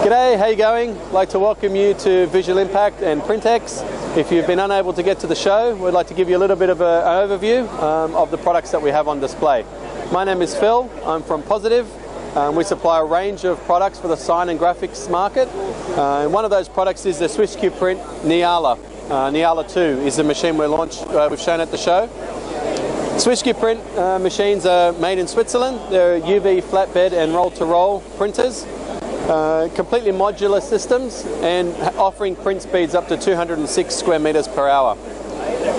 G'day, how you going? I'd like to welcome you to Visual Impact and Printex. If you've been unable to get to the show, we'd like to give you a little bit of an overview of the products that we have on display. My name is Phil, I'm from Pozitive. We supply a range of products for the sign and graphics market. And one of those products is the SwissQ Print Niala. Niala 2 is the machine we've shown at the show. SwissQ Print machines are made in Switzerland. They're UV flatbed and roll-to-roll printers. Completely modular systems and offering print speeds up to 206 square meters per hour.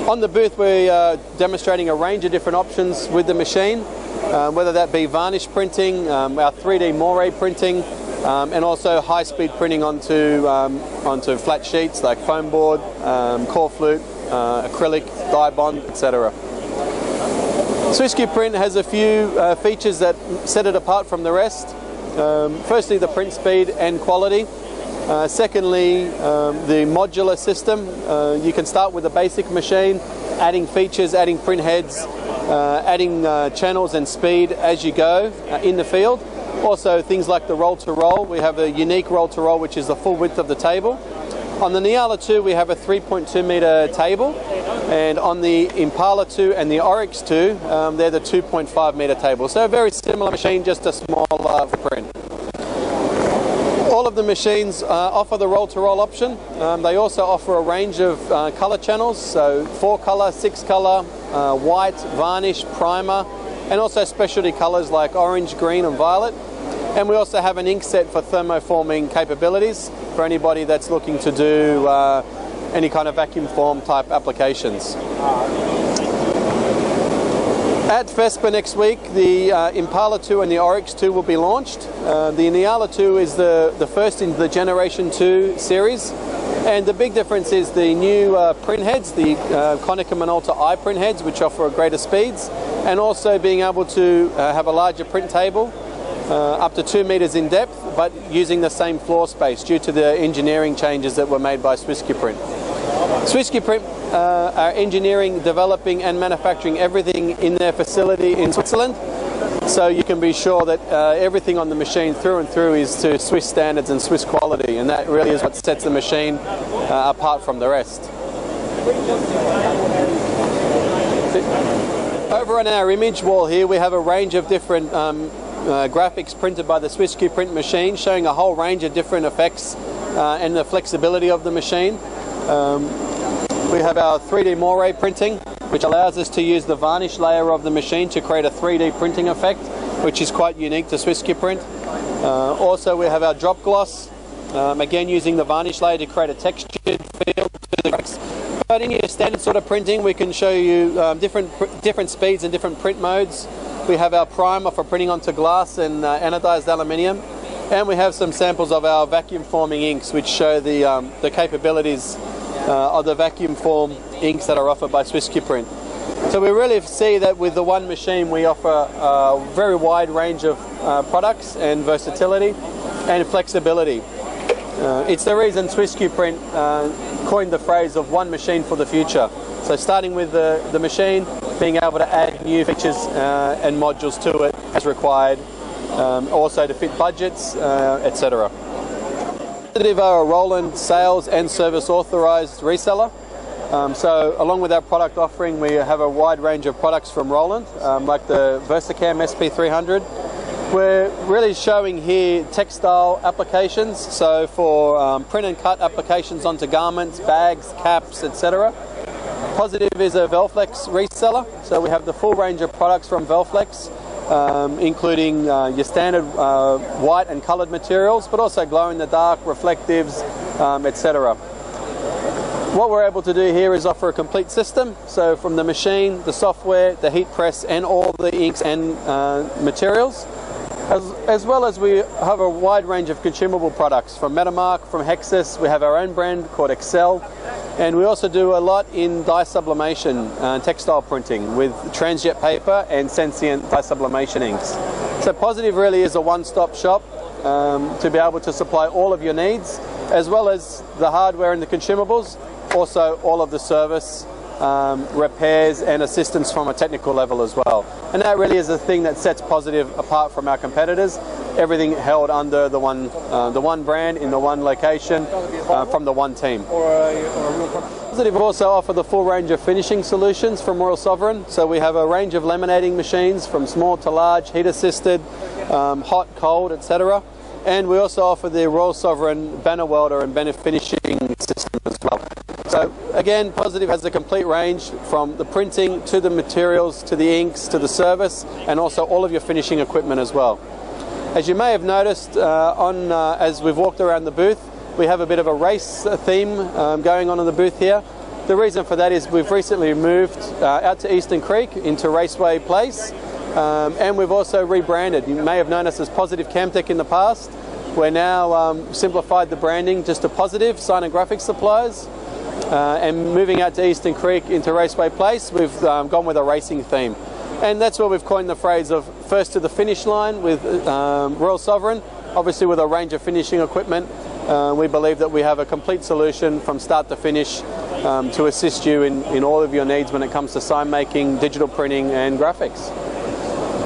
On the booth we are demonstrating a range of different options with the machine, whether that be varnish printing, our 3D moire printing, and also high-speed printing onto flat sheets like foam board, core flute, acrylic, dye bond, etc. SwissQ Print has a few features that set it apart from the rest. Firstly, the print speed and quality. Secondly, the modular system. You can start with a basic machine, adding features, adding print heads, adding channels and speed as you go in the field. Also things like the roll-to-roll. We have a unique roll-to-roll which is the full width of the table. On the Niala 2 we have a 3.2 meter table, and on the Impala 2 and the Oryx 2 they're the 2.5 meter table. So a very similar machine, just a smaller footprint. All of the machines offer the roll-to-roll option. They also offer a range of colour channels, so 4-color, 6-color, white, varnish, primer, and also specialty colours like orange, green and violet. And we also have an ink set for thermoforming capabilities for anybody that's looking to do any kind of vacuum form type applications. At FESPA next week, the Impala 2 and the Oryx 2 will be launched. The Niala 2 is the first in the Generation 2 series. And the big difference is the new print heads, the Konica Minolta I print heads, which offer greater speeds, and also being able to have a larger print table, up to 2 meters in depth, but using the same floor space due to the engineering changes that were made by SwissQ Print. SwissQ Print are engineering, developing and manufacturing everything in their facility in Switzerland, so you can be sure that everything on the machine through and through is to Swiss standards and Swiss quality, and that really is what sets the machine apart from the rest. Over on our image wall here we have a range of different graphics printed by the SwissQ Print machine, showing a whole range of different effects and the flexibility of the machine. We have our 3D moire printing, which allows us to use the varnish layer of the machine to create a 3D printing effect, which is quite unique to SwissQ Print. Also we have our drop gloss, again using the varnish layer to create a textured feel to the graphics. But in your standard sort of printing we can show you different speeds and different print modes. We have our primer for printing onto glass and anodized aluminium, and we have some samples of our vacuum forming inks which show the capabilities of the vacuum form inks that are offered by SwissQ Print. So we really see that with the one machine we offer a very wide range of products and versatility and flexibility. It's the reason SwissQ Print coined the phrase of one machine for the future. So starting with the machine, being able to add new features and modules to it as required, also to fit budgets, etc. Pozitive are a Roland sales and service authorised reseller. So along with our product offering we have a wide range of products from Roland, like the VersaCam SP300. We're really showing here textile applications, so for print and cut applications onto garments, bags, caps, etc. Pozitive is a Velflex reseller, so we have the full range of products from Velflex, including your standard white and coloured materials, but also glow-in-the-dark, reflectives, etc. What we're able to do here is offer a complete system, so from the machine, the software, the heat press and all the inks and materials. As well as we have a wide range of consumable products from Metamark, from Hexus. We have our own brand called Excel, and we also do a lot in dye sublimation, textile printing with transjet paper and sentient dye sublimation inks. So Pozitive really is a one-stop shop to be able to supply all of your needs, as well as the hardware and the consumables, also all of the service, repairs and assistance from a technical level as well. And that really is the thing that sets Pozitive apart from our competitors. everything held under the one brand in the one location from the one team. Positive also offer the full range of finishing solutions from Royal Sovereign. So we have a range of laminating machines from small to large, heat assisted, hot, cold, etc. And we also offer the Royal Sovereign banner welder and banner finishing system as well. So again, Positive has a complete range from the printing to the materials to the inks to the service, and also all of your finishing equipment as well. As you may have noticed as we've walked around the booth, we have a bit of a race theme going on in the booth here. The reason for that is we've recently moved out to Eastern Creek into Raceway Place, and we've also rebranded. You may have known us as Positive Camtech in the past. We're now simplified the branding just to Positive Sign and Graphics Supplies, and moving out to Eastern Creek into Raceway Place, we've gone with a racing theme. And that's where we've coined the phrase of first to the finish line with Royal Sovereign, obviously with a range of finishing equipment. We believe that we have a complete solution from start to finish to assist you in all of your needs when it comes to sign making, digital printing and graphics.